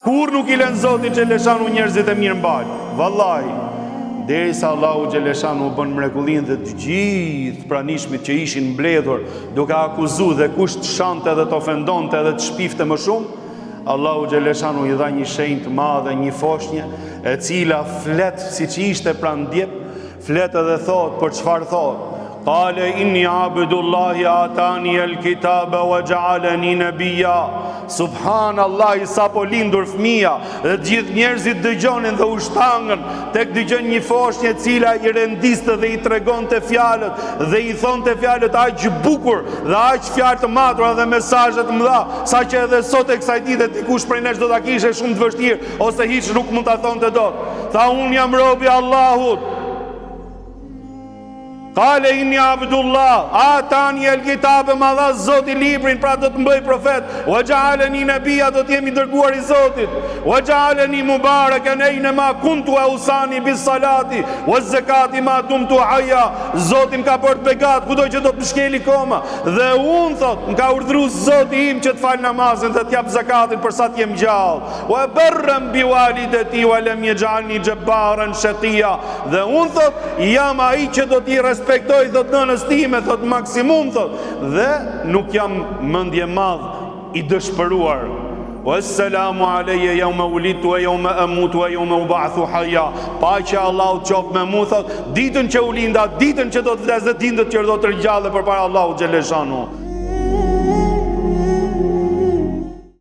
Kur nuk I lën Zoti xheleshanu njerëzit e mirë mbal. Vallahi, derisa Allahu xheleshanu bën mrekullinë dhe të gjithë pranishmit që ishin mbledhur duke akuzuar dhe kush të shante dhe të ofendonte dhe të shpifte më shumë, Allahu xheleshanu I dha një shenjë të madhe, një foshnje e cila flet siç ishte pranë djep, flet edhe thot për çfarë thot. Qale inni abdullahi atani al-kitaba wa ja'alani nabiyya. Subhanallah, sa po lindur fëmia dhe gjithë njerëzit dëgjonin dhe u shtangën tek dëgjon një foshnjë e cila I rendiste dhe I tregonte fjalët dhe I thonte fjalët aq bukur dhe aq fjalë të matura dhe mesazhe të mëdha, saqë edhe sot e kësaj dite dikush prej nesh do ta kishte shumë të vështirë ose hiç nuk mund ta thonte dot. Tha unë jam robi Allahut. Kale inni abdullah, atani el kitabe, ma dha Zoti librin, pra do të mbëj profet. Wa ja'alani nabiyya, do të jemi dërguar I Zotit. Wa ja'alani mubarakan aynama kuntu awsani bis salati wa zakati ma dumtu hayya. Zoti më ka bërë begat kudo që do të më shkeli koma. Dhe unë thot, më ka urdhëruar Zoti im që të fal namazin dhe të jap zakatin përsa të jem gjallë. Wa barran bi walidati wa lam yaj'alni jabbaran shaqiya. Dhe unë thot, jam ai që do t'i respektoj, thot nënës time, thot maksimum, thot, dhe nuk jam mendje madh I dëshpëruar. Wassalamu alayya yawma wulidtu wa yawma amutu wa yawma ub'athu hayya. Paqja Allahu qof me mua, thot, ditën që u linda, ditën që do të vdes dhe ditën që do të ringjallë përpara Allahut xheleshanu.